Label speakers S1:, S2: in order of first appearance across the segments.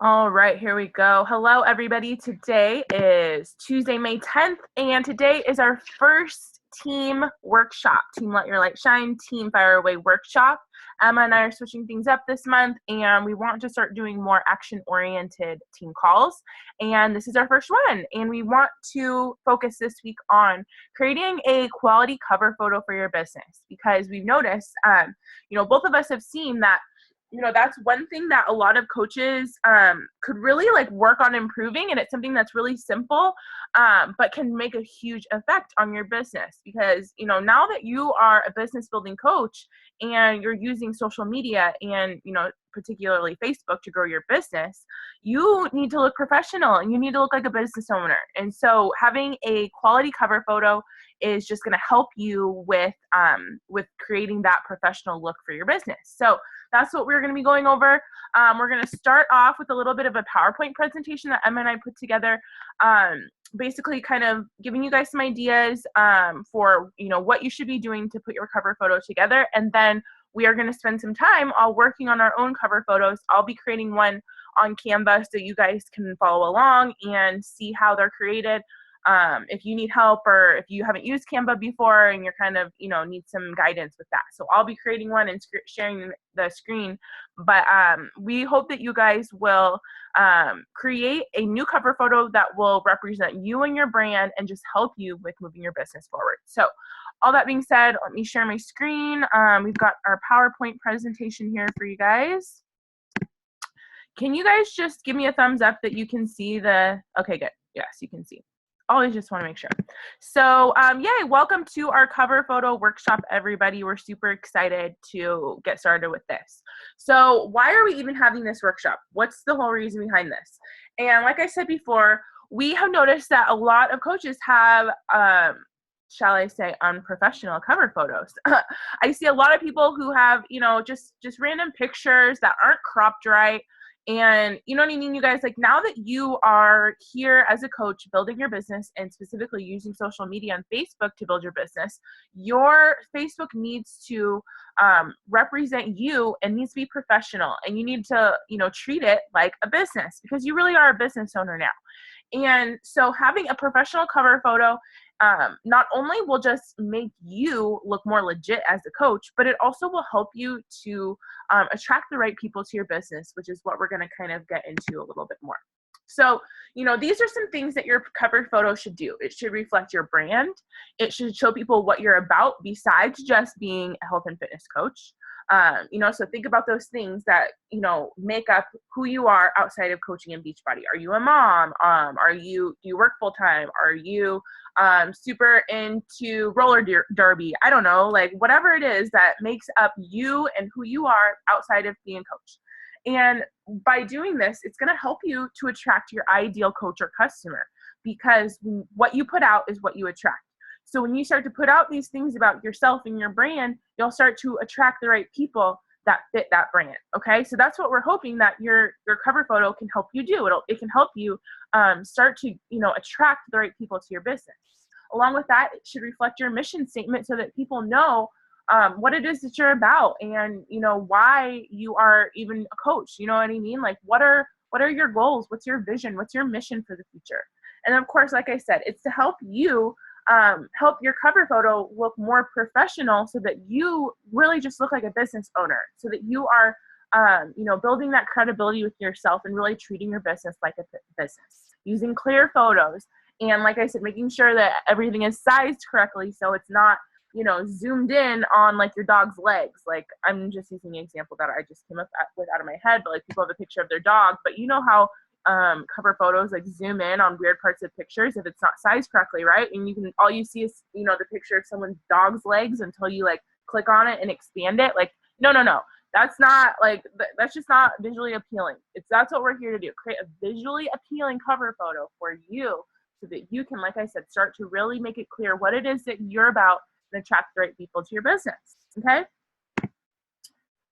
S1: All right, here we go. Hello, everybody. Today is Tuesday, May 10th, and today is our first team workshop, Team Let Your Light Shine, Team Fire Away workshop. Emma and I are switching things up this month, and we want to start doing more action-oriented team calls, and this is our first one, and we want to focus this week on creating a quality cover photo for your business, because we've noticed, both of us have seen that that's one thing that a lot of coaches could really work on improving, and it's something that's really simple, but can make a huge effect on your business. Because now that you are a business building coach and you're using social media and particularly Facebook to grow your business, you need to look professional and you need to look like a business owner. And so having a quality cover photo is just going to help you with creating that professional look for your business. So that's what we're going to be going over. We're going to start off with a little bit of a PowerPoint presentation that Emma and I put together, basically kind of giving you guys some ideas for what you should be doing to put your cover photo together. And then we are going to spend some time all working on our own cover photos. I'll be creating one on Canva so you guys can follow along and see how they're created. If you need help or if you haven't used Canva before and you're kind of, need some guidance with that. So I'll be creating one and sharing the screen, but we hope that you guys will create a new cover photo that will represent you and your brand and just help you with moving your business forward. So all that being said, let me share my screen. We've got our PowerPoint presentation here for you guys. Can you guys just give me a thumbs up that you can see okay, good. Yes, you can see. Always just want to make sure. So yay, welcome to our cover photo workshop, everybody. We're super excited to get started with this. So why are we even having this workshop? What's the whole reason behind this? And like I said before, we have noticed that a lot of coaches have shall I say, unprofessional cover photos. I see a lot of people who have, just random pictures that aren't cropped right. And you know what I mean, you guys, now that you are here as a coach building your business and specifically using social media and Facebook to build your business, your Facebook needs to represent you and needs to be professional, and you need to, treat it like a business because you really are a business owner now. And so having a professional cover photo not only will just make you look more legit as a coach, but it also will help you to attract the right people to your business, which is what we're going to kind of get into a little bit more. So, these are some things that your cover photo should do. It should reflect your brand. It should show people what you're about besides just being a health and fitness coach. So think about those things that, make up who you are outside of coaching and Beachbody. Are you a mom? Do you work full time? Are you super into roller derby? I don't know, whatever it is that makes up you and who you are outside of being a coach. And by doing this, it's going to help you to attract your ideal coach or customer, because what you put out is what you attract. So when you start to put out these things about yourself and your brand, you'll start to attract the right people that fit that brand. Okay, so that's what we're hoping that your cover photo can help you do. It can help you start to attract the right people to your business. Along with that, it should reflect your mission statement so that people know what it is that you're about, and why you are even a coach. You know what I mean? What are your goals? What's your vision? What's your mission for the future? And of course, like I said, it's to help you help your cover photo look more professional, so that you really just look like a business owner, so that you are building that credibility with yourself and really treating your business like a business, using clear photos. And like I said, making sure that everything is sized correctly, so it's not zoomed in on your dog's legs. I'm just using an example that I just came up with out of my head, but people have a picture of their dog, but how cover photos zoom in on weird parts of pictures if it's not sized correctly, right? And all you see is the picture of someone's dog's legs until you click on it and expand it. No, that's not that's just not visually appealing. That's what we're here to do, create a visually appealing cover photo for you, so that you can, like I said, start to really make it clear what it is that you're about and attract the right people to your business. Okay,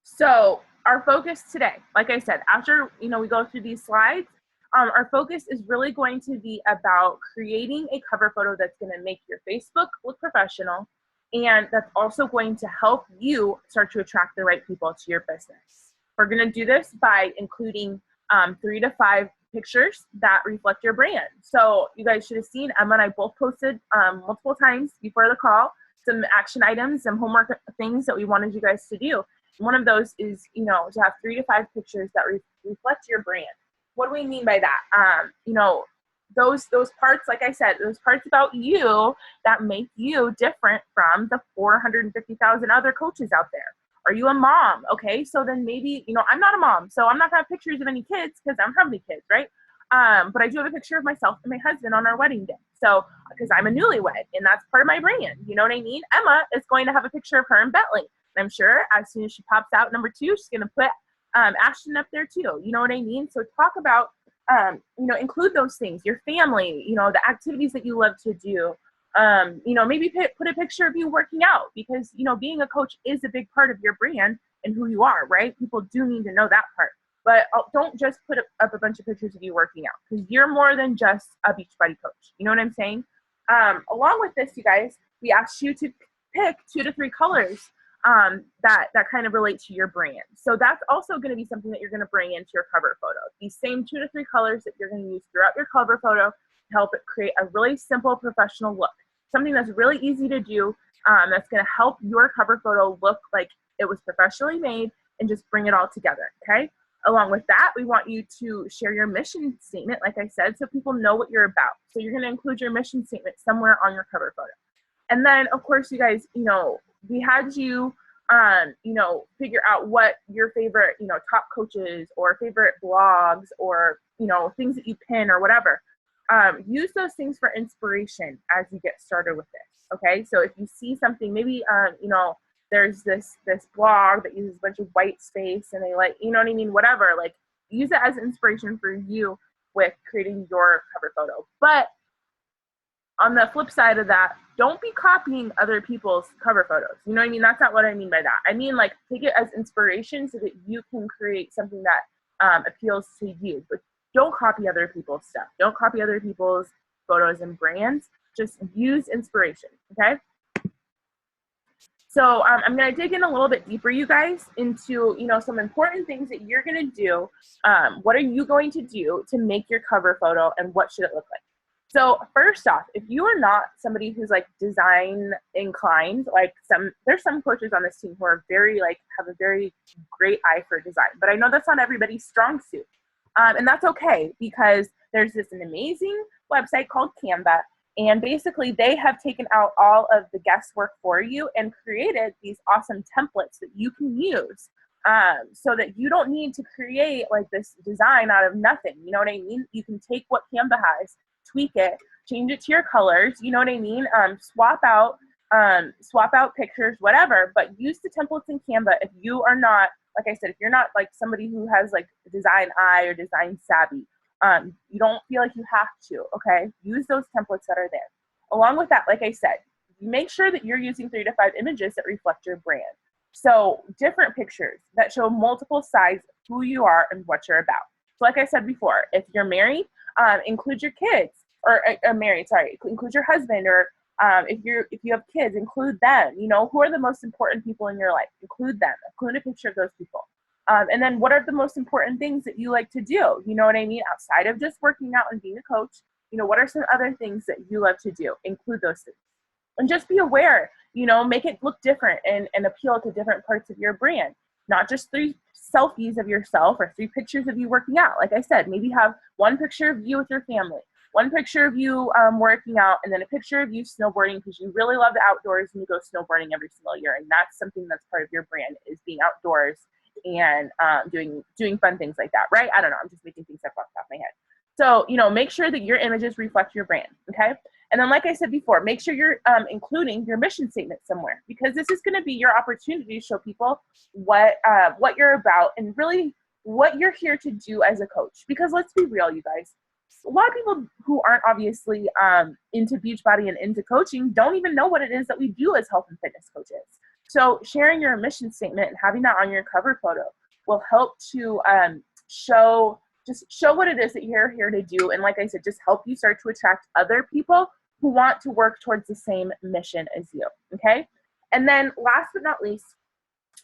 S1: so our focus today, like I said, after we go through these slides, our focus is really going to be about creating a cover photo that's going to make your Facebook look professional, and that's also going to help you start to attract the right people to your business. We're going to do this by including 3 to 5 pictures that reflect your brand. So you guys should have seen Emma and I both posted multiple times before the call some action items, some homework things that we wanted you guys to do. One of those is, you know, to have 3 to 5 pictures that reflect your brand. What do we mean by that? You know, those parts, like I said, those parts about you that make you different from the 450,000 other coaches out there. Are you a mom? Okay, so then maybe, you know, I'm not a mom, so I'm not gonna have pictures of any kids because I don't have any kids, right? But I do have a picture of myself and my husband on our wedding day. So, because I'm a newlywed and that's part of my brand, you know what I mean? Emma is going to have a picture of her and Bentley. And I'm sure as soon as she pops out number 2, she's gonna put Ashton up there too. You know what I mean? So talk about, you know, include those things, your family, you know, the activities that you love to do. You know, maybe put a picture of you working out because, you know, being a coach is a big part of your brand and who you are, right? People do need to know that part. But don't just put up a bunch of pictures of you working out because you're more than just a Beachbody coach. You know what I'm saying? Along with this, you guys, we asked you to pick 2 to 3 colors that kind of relate to your brand. So that's also going to be something that you're going to bring into your cover photo. These same 2 to 3 colors that you're going to use throughout your cover photo to help it create a really simple professional look. Something that's really easy to do that's going to help your cover photo look like it was professionally made and just bring it all together, okay? Along with that, we want you to share your mission statement, like I said, so people know what you're about. So you're going to include your mission statement somewhere on your cover photo. And then, of course, you guys, you know, we had you, you know, figure out what your favorite, you know, top coaches or favorite blogs or, you know, things that you pin or whatever. Use those things for inspiration as you get started with this, okay? So if you see something, maybe, you know, there's this blog that uses a bunch of white space and they like, you know what I mean, whatever, like use it as inspiration for you with creating your cover photo. But on the flip side of that, don't be copying other people's cover photos. You know what I mean? That's not what I mean by that. I mean, like, take it as inspiration so that you can create something that appeals to you. But don't copy other people's stuff. Don't copy other people's photos and brands. Just use inspiration, okay? So I'm going to dig in a little bit deeper, you guys, into, you know, some important things that you're going to do. What are you going to do to make your cover photo and what should it look like? So first off, if you are not somebody who's like design inclined, like there's some coaches on this team who are very like, have a very great eye for design, but I know that's not everybody's strong suit. And that's okay because there's an amazing website called Canva. And basically they have taken out all of the guesswork for you and created these awesome templates that you can use so that you don't need to create like this design out of nothing. You know what I mean? You can take what Canva has, tweak it, change it to your colors, you know what I mean? Swap out pictures, whatever, but use the templates in Canva if you are not, like I said, if you're not like somebody who has like design eye or design savvy. You don't feel like you have to, okay? Use those templates that are there. Along with that, like I said, make sure that you're using 3 to 5 images that reflect your brand. So different pictures that show multiple sides of who you are and what you're about. So like I said before, if you're married, include your kids, or include your husband, or if you have kids, include them. You know, who are the most important people in your life? Include them. Include a picture of those people. And then what are the most important things that you like to do? You know what I mean? Outside of just working out and being a coach, you know, what are some other things that you love to do? Include those things. And just be aware, you know, make it look different and appeal to different parts of your brand. Not just 3 selfies of yourself or 3 pictures of you working out. Like I said, maybe have 1 picture of you with your family, 1 picture of you working out, and then a picture of you snowboarding because you really love the outdoors and you go snowboarding every single year. And that's something that's part of your brand, is being outdoors and doing fun things like that, right? I don't know. I'm just making things up off the top of my head. So, you know, make sure that your images reflect your brand, okay? And then, like I said before, make sure you're including your mission statement somewhere, because this is going to be your opportunity to show people what you're about and really what you're here to do as a coach. Because let's be real, you guys, a lot of people who aren't obviously into Beachbody and into coaching don't even know what it is that we do as health and fitness coaches. So sharing your mission statement and having that on your cover photo will help to show what it is that you're here to do. And like I said, just help you start to attract other people who want to work towards the same mission as you, okay? And then last but not least,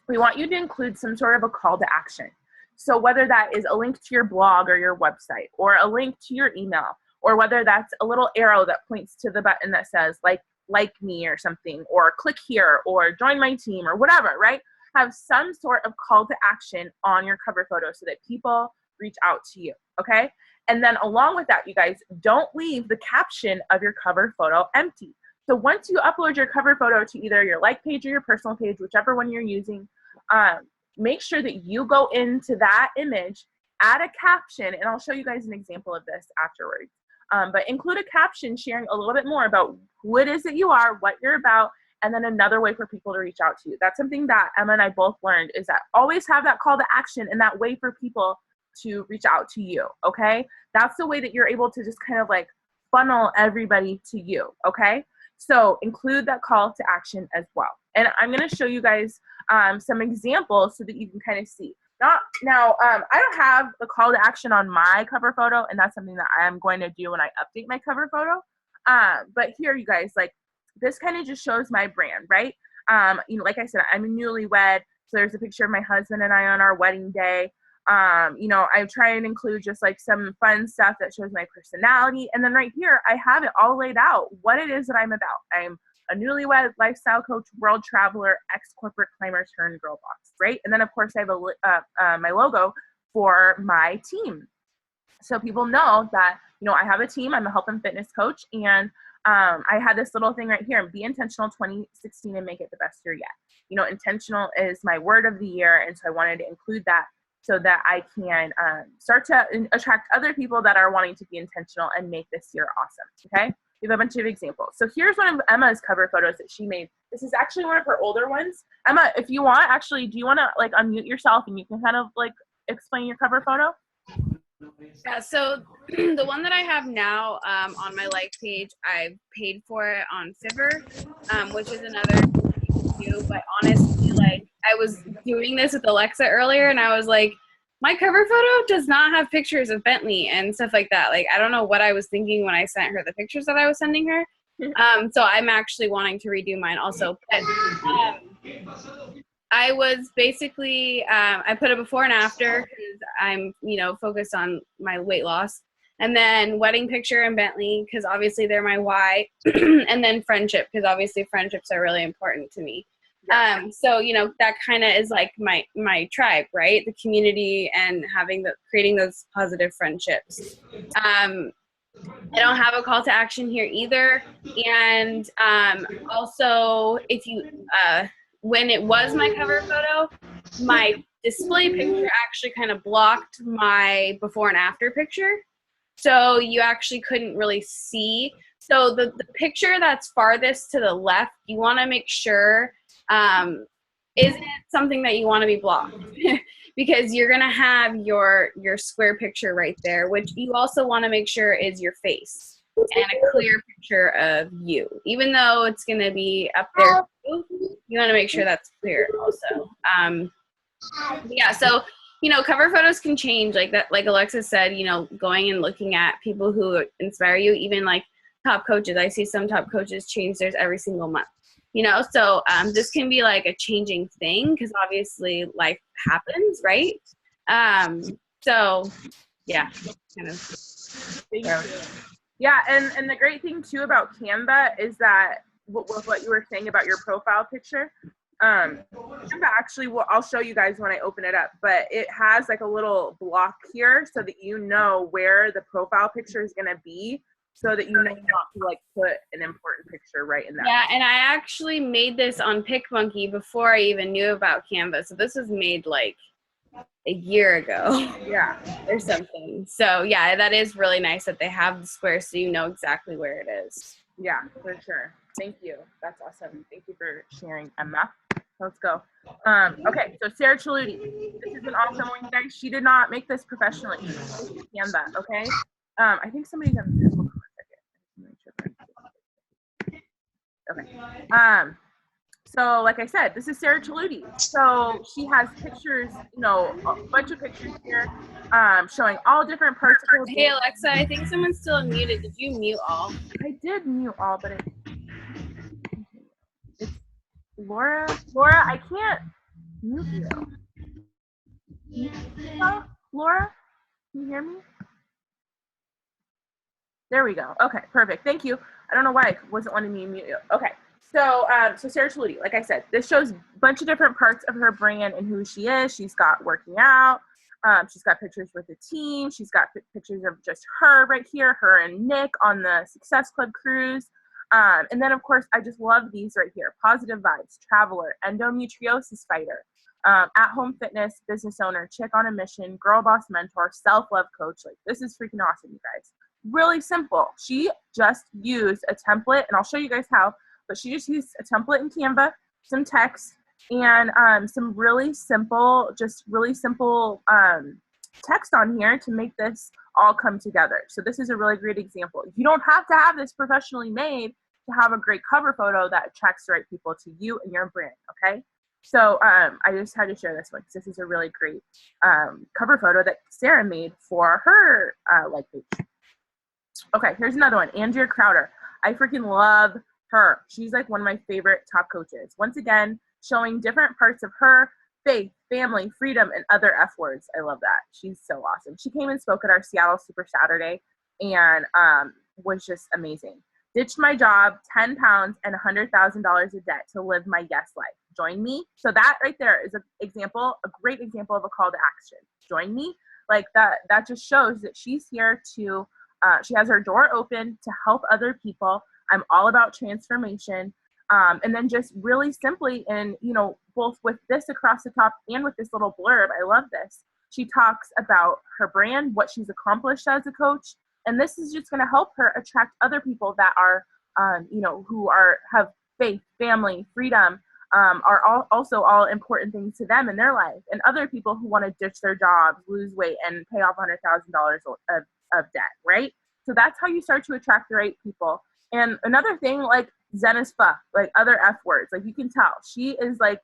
S1: we want you to include some sort of a call to action. So whether that is a link to your blog or your website, or a link to your email, or whether that's a little arrow that points to the button that says like me or something, or click here, or join my team, or whatever, right? Have some sort of call to action on your cover photo so that people reach out to you, okay? And then along with that, you guys, don't leave the caption of your cover photo empty. So once you upload your cover photo to either your like page or your personal page, whichever one you're using, make sure that you go into that image, add a caption, and I'll show you guys an example of this afterwards. But include a caption sharing a little bit more about who it is that you are, what you're about, and then another way for people to reach out to you. That's something that Emma and I both learned, is that always have that call to action and that way for people to reach out to you, okay? That's the way that you're able to just kind of like funnel everybody to you, okay? So include that call to action as well. And I'm gonna show you guys some examples so that you can kind of see. I don't have the call to action on my cover photo, and that's something that I'm going to do when I update my cover photo. But here, you guys, like, this kind of just shows my brand, right? You know, like I said, I'm a newlywed, so there's a picture of my husband and I on our wedding day. You know, I try and include just like some fun stuff that shows my personality. And then right here, I have it all laid out, what it is that I'm about. I'm a newlywed lifestyle coach, world traveler, ex-corporate climber turned girl boss, right? And then of course I have my logo for my team. So people know that, you know, I have a team, I'm a health and fitness coach, and I had this little thing right here, be intentional 2016 and make it the best year yet. You know, intentional is my word of the year, and so I wanted to include that so that I can start to attract other people that are wanting to be intentional and make this year awesome, okay? We have a bunch of examples. So here's one of Emma's cover photos that she made. This is actually one of her older ones. Emma, if you want, actually, do you want to like unmute yourself and you can kind of like explain your cover photo?
S2: Yeah, so the one that I have now on my like page, I've paid for it on Fiverr, which is another thing you can do. But honestly, like, I was doing this with Alexa earlier, and I was like, my cover photo does not have pictures of Bentley and stuff like that. Like, I don't know what I was thinking when I sent her the pictures that I was sending her. So I'm actually wanting to redo mine also. But I was basically, I put a before and after because I'm, you know, focused on my weight loss. And then wedding picture and Bentley because obviously they're my why. And then friendship because obviously friendships are really important to me. So, you know, that kind of is like my tribe, right? The community and creating those positive friendships. I don't have a call to action here either. And also, if you, when it was my cover photo, my display picture actually kind of blocked my before and after picture. So you actually couldn't really see. So the picture that's farthest to the left, you want to make sure isn't something that you want to be blocked because you're going to have your square picture right there, which you also want to make sure is your face and a clear picture of you. Even though it's going to be up there, you want to make sure that's clear also. Yeah, so, you know, cover photos can change like that. Like Alexa said, you know, going and looking at people who inspire you, even like top coaches. I see some top coaches change theirs every single month. You know, so this can be like a changing thing because obviously life happens, right? So, yeah, kind of.
S1: Yeah, and the great thing too about Canva is that with what you were saying about your profile picture, Canva actually, I'll show you guys when I open it up, but it has like a little block here so that you know where the profile picture is going to be, so that you know not to like put an important picture right in that.
S2: Yeah, and I actually made this on PicMonkey before I even knew about Canva. So this was made like a year ago.
S1: Yeah.
S2: Or something. So yeah, that is really nice that they have the square so you know exactly where it is.
S1: Yeah, for sure. Thank you. That's awesome. Thank you for sharing, Emma. Let's go. Okay, so Sarah Chaluti. This is an awesome one, you guys. She did not make this professionally. Canva, okay? I think somebody's on this. Hold on a second. Okay. So like I said, this is Sarah Chaluti. So she has pictures, you know, a bunch of pictures here, showing all different parts of her.
S2: Hey Alexa, I think someone's still unmuted. Did you mute all?
S1: I did mute all, but it's Laura. Laura, I can't mute you. Laura, can you hear me? There we go. Okay, perfect. Thank you. I don't know why it wasn't letting me mute you. Okay. So, so Sarah Chaluti, like I said, this shows a bunch of different parts of her brand and who she is. She's got working out. She's got pictures with the team. She's got pictures of just her right here, her and Nick on the Success Club cruise. And then, of course, I just love these right here. Positive vibes, traveler, endometriosis fighter, at-home fitness, business owner, chick on a mission, girl boss mentor, self-love coach. Like, this is freaking awesome, you guys. Really simple. She just used a template, and I'll show you guys how, but she just used a template in Canva, some text, and some really simple text on here to make this all come together. So this is a really great example. You don't have to have this professionally made to have a great cover photo that attracts the right people to you and your brand, okay? So I just had to share this one because this is a really great cover photo that Sarah made for her like page. Okay, here's another one. Andrea Crowder. I freaking love her. She's like one of my favorite top coaches. Once again, showing different parts of her, faith, family, freedom, and other F words. I love that. She's so awesome. She came and spoke at our Seattle Super Saturday and was just amazing. Ditched my job, 10 pounds, and $100,000 of debt to live my yes life. Join me. So that right there is an example, a great example of a call to action. Join me. Like that just shows that she's here to she has her door open to help other people. I'm all about transformation. And then just really simply, and both with this across the top and with this little blurb, I love this. She talks about her brand, what she's accomplished as a coach, and this is just going to help her attract other people that are, who have faith, family, freedom, are also all important things to them in their life, and other people who want to ditch their jobs, lose weight, and pay off $100,000 of debt, right? So that's how you start to attract the right people. And another thing, like Zen as fuck, like other F words, like you can tell she is like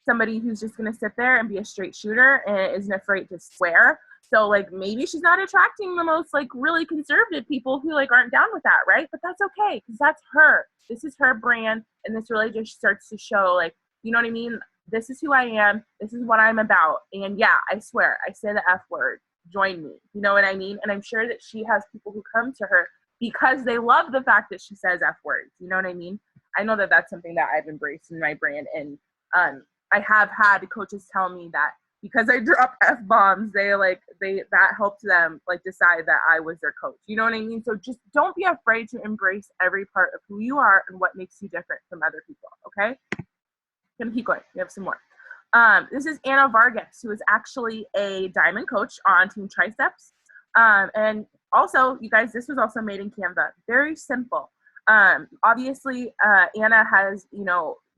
S1: somebody who's just going to sit there and be a straight shooter and isn't afraid to swear. So like maybe she's not attracting the most like really conservative people who like aren't down with that, right? But that's okay because that's her. This is her brand, and this really just starts to show like, you know what I mean? This is who I am. This is what I'm about. And yeah, I swear, I say the F word. Join me. You know what I mean? And I'm sure that she has people who come to her because they love the fact that she says F words. You know what I mean? I know that that's something that I've embraced in my brand. And I have had coaches tell me that because I drop F bombs, that helped them like decide that I was their coach. You know what I mean? So just don't be afraid to embrace every part of who you are and what makes you different from other people. Okay? Gonna keep going. We have some more. This is Anna Vargas, who is actually a diamond coach on Team Triceps. And also, you guys, this was also made in Canva. Very simple. Obviously, Anna has,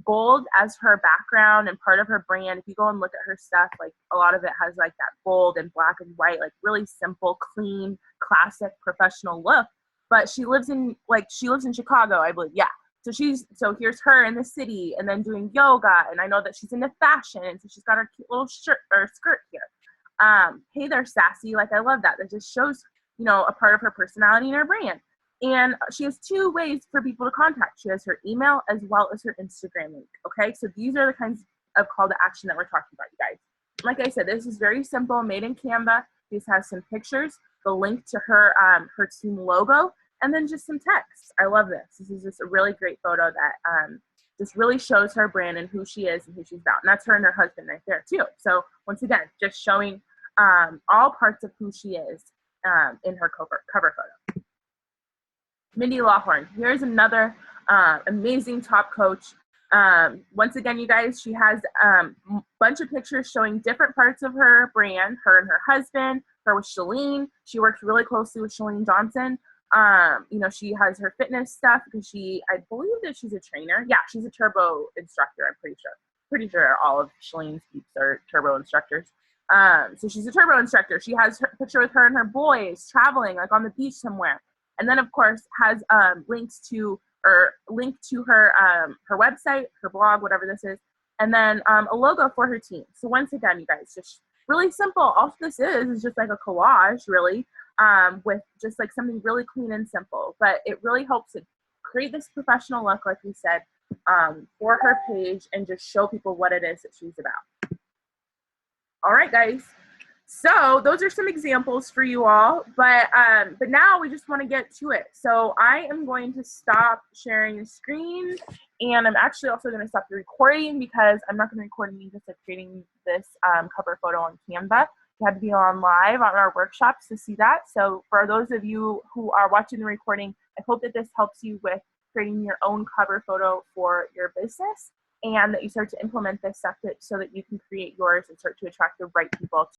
S1: gold as her background and part of her brand. If you go and look at her stuff, like a lot of it has like that gold and black and white, like really simple, clean, classic, professional look. But she lives in Chicago, I believe. Yeah. So here's her in the city and then doing yoga. And I know that she's into fashion. And so she's got her cute little shirt or skirt here. Hey there, sassy. Like, I love that. That just shows, a part of her personality and her brand. And she has 2 ways for people to contact. She has her email as well as her Instagram link. Okay. So these are the kinds of call to action that we're talking about, you guys. Like I said, this is very simple, made in Canva. These have some pictures, the link to her, her team logo, and then just some text. I love this. This is just a really great photo that just really shows her brand and who she is and who she's about. And that's her and her husband right there too. So once again, just showing all parts of who she is in her cover photo. Mindy Lawhorn. Here's another amazing top coach. Once again, you guys, she has a bunch of pictures showing different parts of her brand, her and her husband, her with Chalene. She works really closely with Chalene Johnson. She has her fitness stuff because I believe that she's a trainer. Yeah, she's a turbo instructor, I'm pretty sure. Pretty sure all of Shalene's peeps are turbo instructors. So she's a turbo instructor. She has her picture with her and her boys traveling like on the beach somewhere. And then of course has links to her her website, her blog, whatever this is, and then a logo for her team. So once again, you guys, just really simple. All this is just like a collage, really, with just like something really clean and simple. But it really helps to create this professional look, like we said, for her page and just show people what it is that she's about. All right, guys. So those are some examples for you all, but now we just want to get to it. So I am going to stop sharing the screen, and I'm actually also going to stop the recording because I'm not going to record me just like creating this cover photo on Canva. You have to be on live on our workshops to see that. So for those of you who are watching the recording, I hope that this helps you with creating your own cover photo for your business, and that you start to implement this stuff so that you can create yours and start to attract the right people